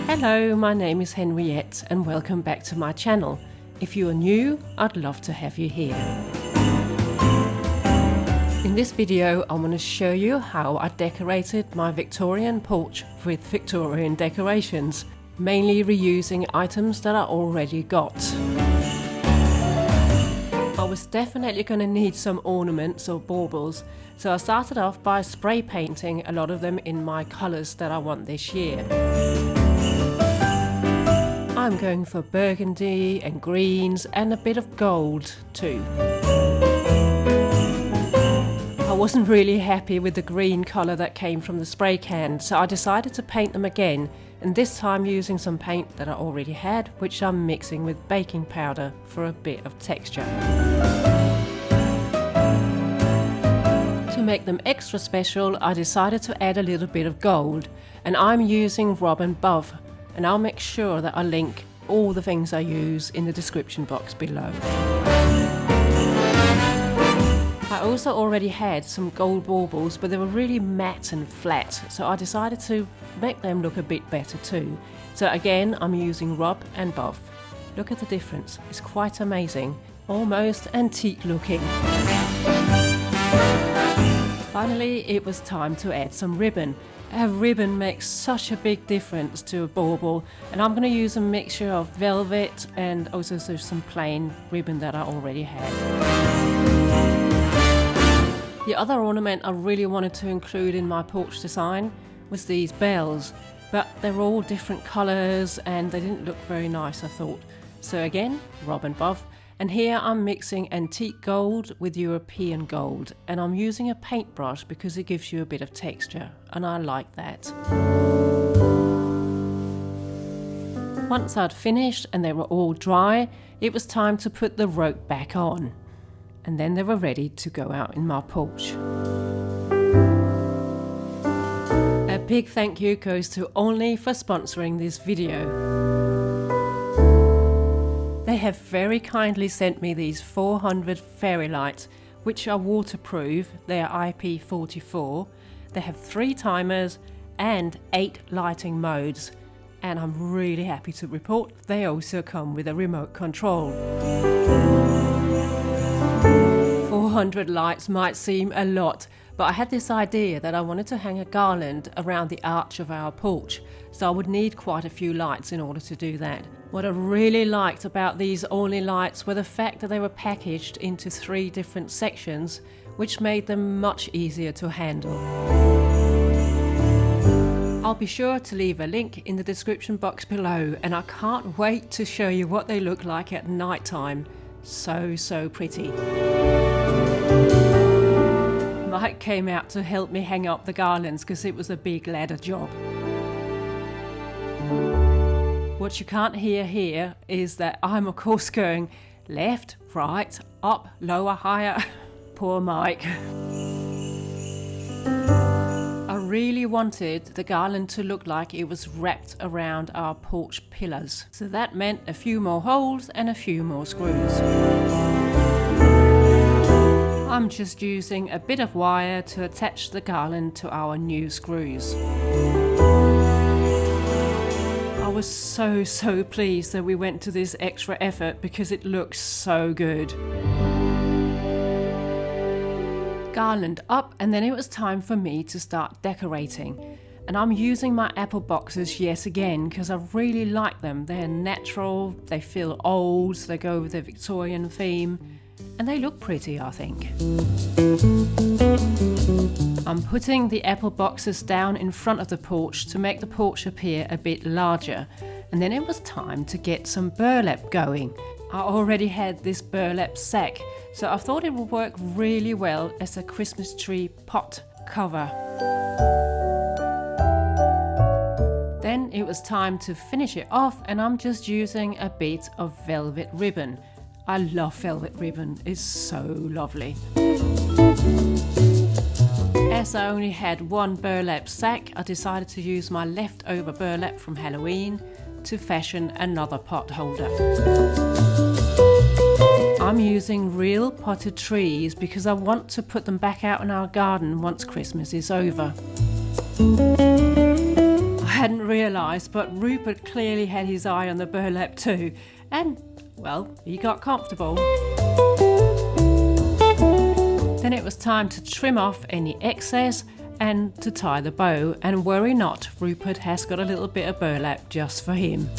Hello, my name is Henriette and welcome back to my channel. If you are new, I'd love to have you here. In this video, I want to show you how I decorated my Victorian porch with Victorian decorations, mainly reusing items that I already got. I was definitely going to need some ornaments or baubles, so I started off by spray painting a lot of them in my colours that I want this year. I'm going for burgundy and greens and a bit of gold too. I wasn't really happy with the green colour that came from the spray can, so I decided to paint them again, and this time using some paint that I already had, which I'm mixing with baking powder for a bit of texture. To make them extra special, I decided to add a little bit of gold, and I'm using Robin Buff, and I'll make sure that I link all the things I use in the description box below. I also already had some gold baubles, but they were really matte and flat, so I decided to make them look a bit better too. So again, I'm using Rob and Buff. Look at the difference, it's quite amazing, almost antique looking. Finally, it was time to add some ribbon. A ribbon makes such a big difference to a bauble, and I'm going to use a mixture of velvet and also some plain ribbon that I already had. The other ornament I really wanted to include in my porch design was these bells, but they're all different colours and they didn't look very nice, I thought. So again, Rob and Buff. And here I'm mixing antique gold with European gold, and I'm using a paintbrush because it gives you a bit of texture, and I like that. Once I'd finished and they were all dry, it was time to put the rope back on. And then they were ready to go out in my porch. A big thank you goes to Ollny for sponsoring this video. They have very kindly sent me these 400 fairy lights, which are waterproof. They are IP44. They have 3 timers and 8 lighting modes. And I'm really happy to report they also come with a remote control. 400 lights might seem a lot, but I had this idea that I wanted to hang a garland around the arch of our porch, so I would need quite a few lights in order to do that. What I really liked about these Ollny lights were the fact that they were packaged into 3 different sections, which made them much easier to handle. I'll be sure to leave a link in the description box below, and I can't wait to show you what they look like at night time. So pretty. Mike came out to help me hang up the garlands because it was a big ladder job. What you can't hear here is that I'm of course going left, right, up, lower, higher. Poor Mike. I really wanted the garland to look like it was wrapped around our porch pillars. So that meant a few more holes and a few more screws. I'm just using a bit of wire to attach the garland to our new screws. I was so pleased that we went to this extra effort because it looks so good. Garland up, and then it was time for me to start decorating. And I'm using my apple boxes yet again because I really like them. They're natural, they feel old, so they go with the Victorian theme. And they look pretty, I think. I'm putting the apple boxes down in front of the porch to make the porch appear a bit larger. And then it was time to get some burlap going. I already had this burlap sack, so I thought it would work really well as a Christmas tree pot cover. Then it was time to finish it off, and I'm just using a bit of velvet ribbon. I love velvet ribbon, it's so lovely. As I only had one burlap sack, I decided to use my leftover burlap from Halloween to fashion another pot holder. I'm using real potted trees because I want to put them back out in our garden once Christmas is over. I hadn't realised, but Rupert clearly had his eye on the burlap too, and, well, he got comfortable. Then it was time to trim off any excess and to tie the bow, and worry not, Rupert has got a little bit of burlap just for him.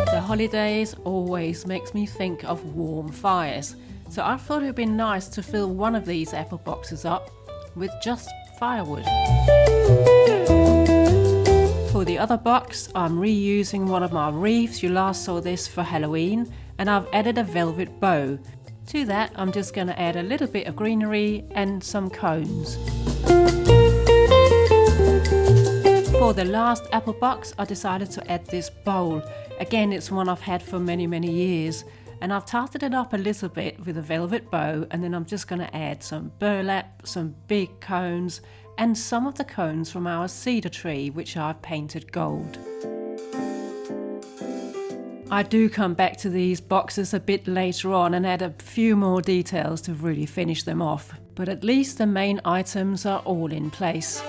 The holidays always makes me think of warm fires, so I thought it would be nice to fill one of these apple boxes up with just firewood. For the other box, I'm reusing one of my wreaths. You last saw this for Halloween, and I've added a velvet bow. To that, I'm just going to add a little bit of greenery and some cones. For the last apple box, I decided to add this bowl. Again, it's one I've had for many years, and I've tarted it up a little bit with a velvet bow, and then I'm just going to add some burlap, some big cones, and some of the cones from our cedar tree, which I've painted gold. I do come back to these boxes a bit later on and add a few more details to really finish them off, but at least the main items are all in place.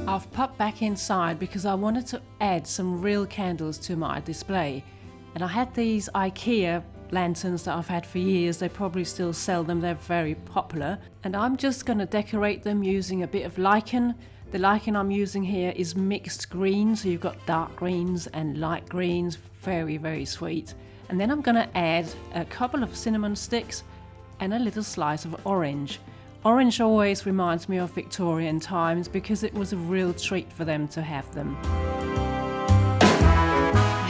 I've popped back inside because I wanted to add some real candles to my display, and I had these Ikea lanterns that I've had for years. They probably still sell them, they're very popular, and I'm just going to decorate them using a bit of lichen. The lichen I'm using here is mixed green, so you've got dark greens and light greens, very sweet. And then I'm going to add a couple of cinnamon sticks and a little slice of orange. Orange always reminds me of Victorian times because it was a real treat for them to have them.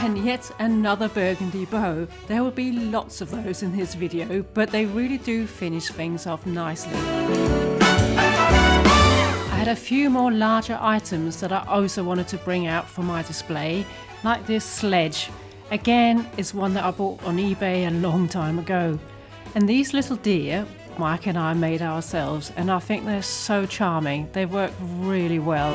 And yet another burgundy bow. There will be lots of those in this video, but they really do finish things off nicely. I had a few more larger items that I also wanted to bring out for my display, like this sledge. Again, it's one that I bought on eBay a long time ago. And these little deer, Mike and I made ourselves, and I think they're so charming. They work really well.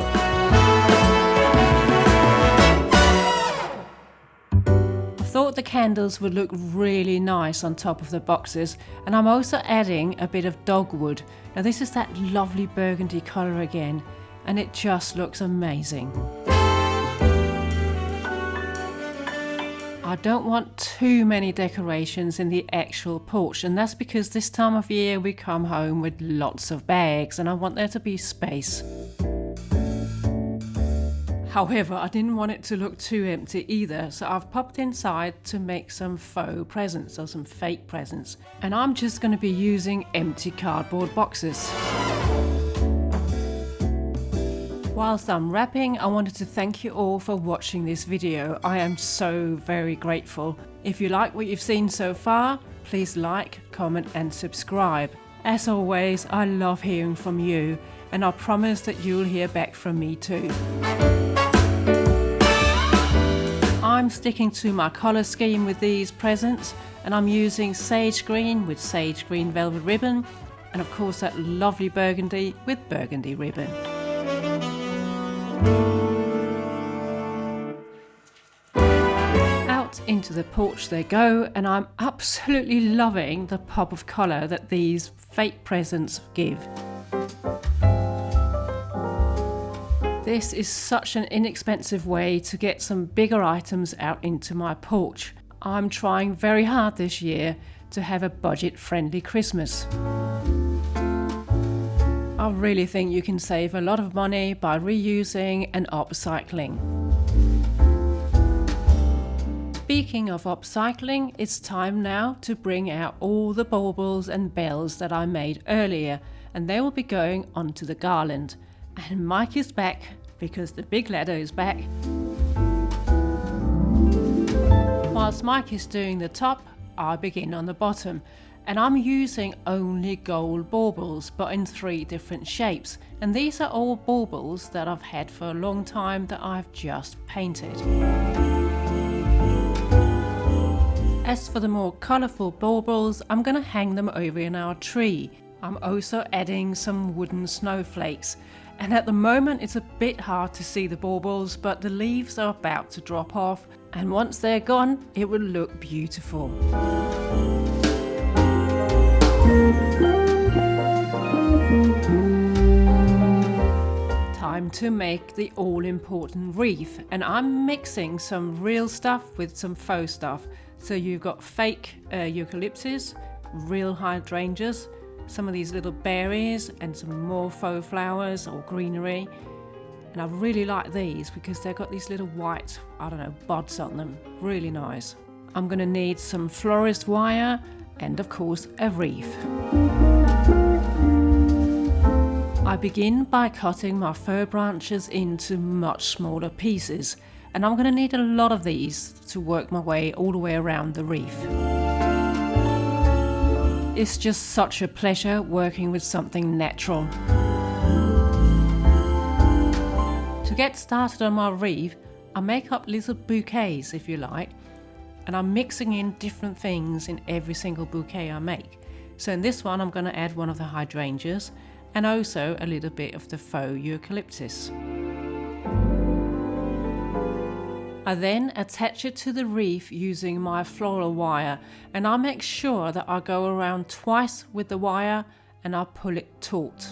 I thought the candles would look really nice on top of the boxes, and I'm also adding a bit of dogwood. Now this is that lovely burgundy colour again, and it just looks amazing. I don't want too many decorations in the actual porch, and that's because this time of year we come home with lots of bags and I want there to be space. However, I didn't want it to look too empty either, so I've popped inside to make some faux presents or some fake presents, and I'm just going to be using empty cardboard boxes. Whilst I'm wrapping, I wanted to thank you all for watching this video. I am so very grateful. If you like what you've seen so far, please like, comment and subscribe. As always, I love hearing from you, and I promise that you'll hear back from me too. I'm sticking to my colour scheme with these presents, and I'm using sage green with sage green velvet ribbon, and of course that lovely burgundy with burgundy ribbon. Out into the porch they go, and I'm absolutely loving the pop of colour that these fake presents give. This is such an inexpensive way to get some bigger items out into my porch. I'm trying very hard this year to have a budget-friendly Christmas. I really think you can save a lot of money by reusing and upcycling. Speaking of upcycling, it's time now to bring out all the baubles and bells that I made earlier, and they will be going onto the garland. And Mike is back because the big ladder is back. Whilst Mike is doing the top, I begin on the bottom, and I'm using only gold baubles but in 3 different shapes, and these are all baubles that I've had for a long time that I've just painted. As for the more colourful baubles, I'm going to hang them over in our tree. I'm also adding some wooden snowflakes, and at the moment it's a bit hard to see the baubles, but the leaves are about to drop off And once they're gone, it will look beautiful. Time to make the all-important wreath, and I'm mixing some real stuff with some faux stuff. So you've got fake eucalyptus, real hydrangeas, some of these little berries, and some more faux flowers or greenery. And I really like these because they've got these little white, buds on them. Really nice. I'm going to need some florist wire and of course a wreath. I begin by cutting my fir branches into much smaller pieces, and I'm going to need a lot of these to work my way all the way around the wreath. It's just such a pleasure working with something natural. To get started on my wreath, I make up little bouquets, if you like, and I'm mixing in different things in every single bouquet I make. So in this one I'm going to add one of the hydrangeas and also a little bit of the faux eucalyptus. I then attach it to the wreath using my floral wire, and I make sure that I go around twice with the wire and I pull it taut.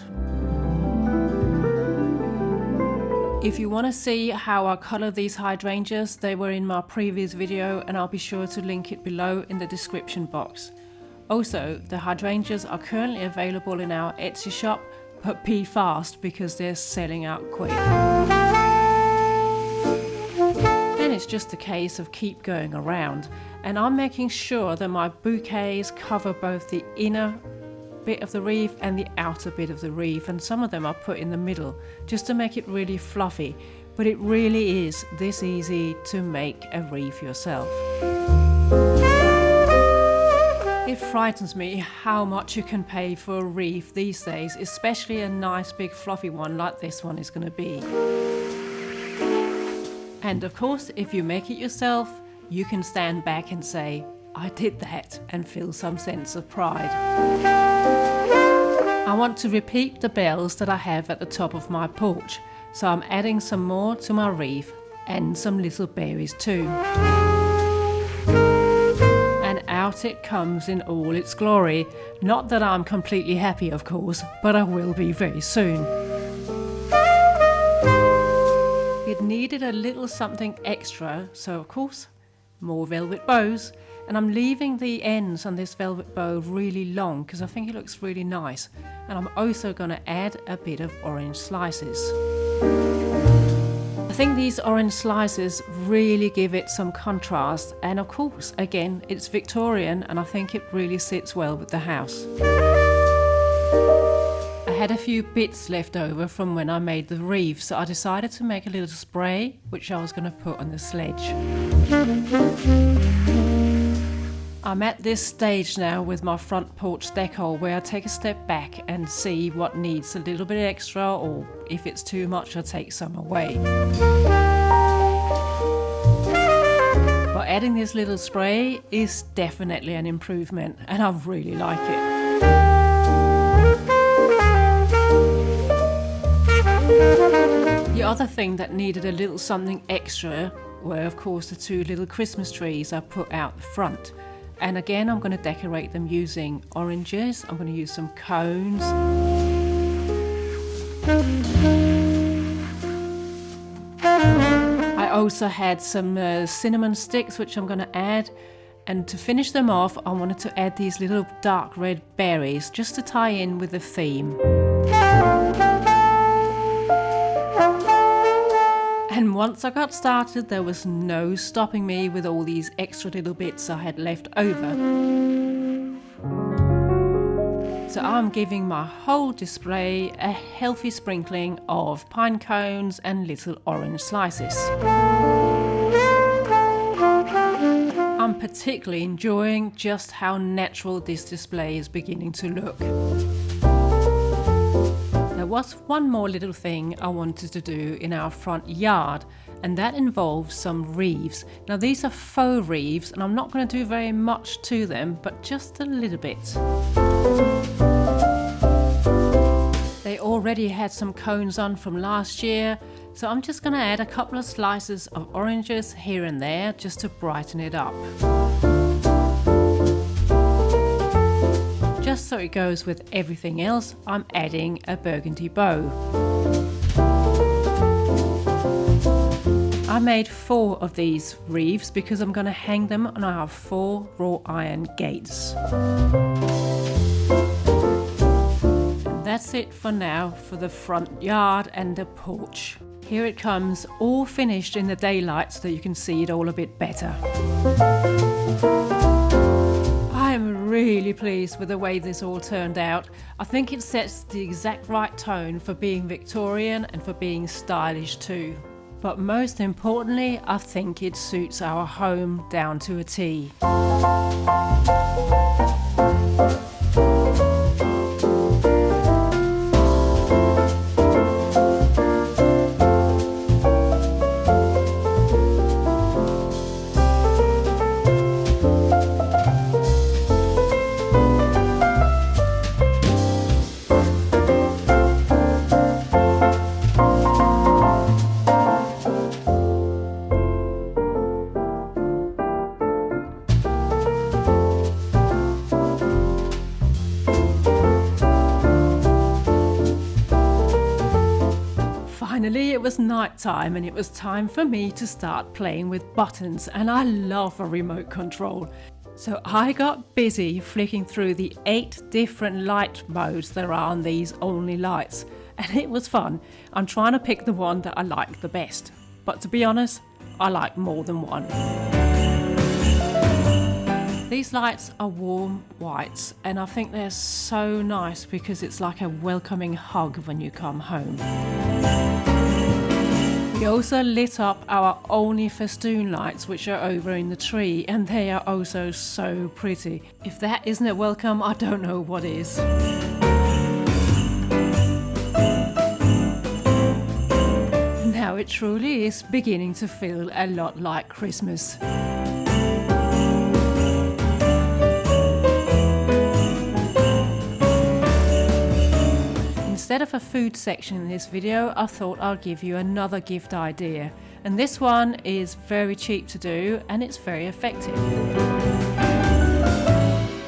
If you want to see how I colour these hydrangeas, they were in my previous video and I'll be sure to link it below in the description box. Also, the hydrangeas are currently available in our Etsy shop, but be fast because they're selling out quick. Then it's just a case of keep going around, and I'm making sure that my bouquets cover both the inner bit of the wreath and the outer bit of the wreath, and some of them I put in the middle just to make it really fluffy, but it really is this easy to make a wreath yourself. It frightens me how much you can pay for a wreath these days, especially a nice big fluffy one like this one is going to be. And of course, if you make it yourself, you can stand back and say, I did that, and feel some sense of pride. I want to repeat the bells that I have at the top of my porch, so I'm adding some more to my wreath and some little berries too. And out it comes in all its glory. Not that I'm completely happy, of course, but I will be very soon. It needed a little something extra, so of course, more velvet bows. And I'm leaving the ends on this velvet bow really long because I think it looks really nice. And I'm also going to add a bit of orange slices. I think these orange slices really give it some contrast, and of course, again, it's Victorian and I think it really sits well with the house. I had a few bits left over from when I made the wreath, so I decided to make a little spray which I was going to put on the sledge. I'm at this stage now with my front porch decor where I take a step back and see what needs a little bit extra, or if it's too much I take some away. But adding this little spray is definitely an improvement and I really like it. The other thing that needed a little something extra were of course the two little Christmas trees I put out the front. And again, I'm going to decorate them using oranges. I'm going to use some cones. I also had some cinnamon sticks, which I'm going to add. And to finish them off, I wanted to add these little dark red berries, just to tie in with the theme. And once I got started, there was no stopping me with all these extra little bits I had left over. So I'm giving my whole display a healthy sprinkling of pine cones and little orange slices. I'm particularly enjoying just how natural this display is beginning to look. There was one more little thing I wanted to do in our front yard, and that involves some wreaths. Now these are faux wreaths and I'm not going to do very much to them, but just a little bit. They already had some cones on from last year, So I'm just going to add a couple of slices of oranges here and there just to brighten it up. Just so it goes with everything else, I'm adding a burgundy bow. I made 4 of these wreaths because I'm going to hang them on our 4 wrought iron gates. And that's it for now for the front yard and the porch. Here it comes, all finished in the daylight so that you can see it all a bit better. I'm really pleased with the way this all turned out. I think it sets the exact right tone for being Victorian and for being stylish too. But most importantly, I think it suits our home down to a T. Finally, it was night time and it was time for me to start playing with buttons, and I love a remote control. So I got busy flicking through the 8 different light modes there are on these Ollny lights, and it was fun. I'm trying to pick the one that I like the best, but to be honest, I like more than one. These lights are warm whites, and I think they're so nice because it's like a welcoming hug when you come home. We also lit up our Ollny festoon lights, which are over in the tree, and they are also so pretty. If that isn't a welcome, I don't know what is. Now it truly is beginning to feel a lot like Christmas. Instead of a food section in this video, I thought I'll give you another gift idea. And this one is very cheap to do and it's very effective.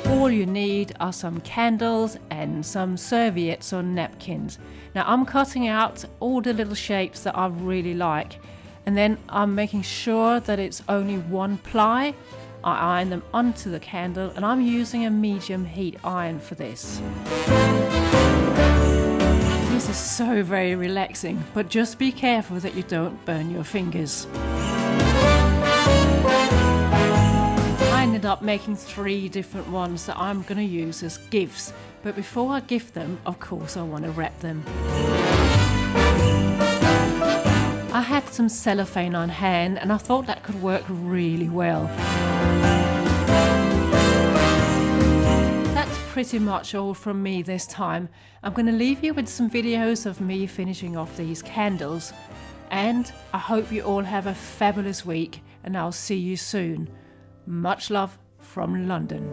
All you need are some candles and some serviettes or napkins. Now I'm cutting out all the little shapes that I really like, and then I'm making sure that it's only 1 ply. I iron them onto the candle, and I'm using a medium heat iron for this. This is so very relaxing, but just be careful that you don't burn your fingers. I ended up making 3 different ones that I'm going to use as gifts, but before I gift them, of course I want to wrap them. I had some cellophane on hand and I thought that could work really well. That's pretty much all from me this time. I'm going to leave you with some videos of me finishing off these candles, and I hope you all have a fabulous week, and I'll see you soon. Much love from London.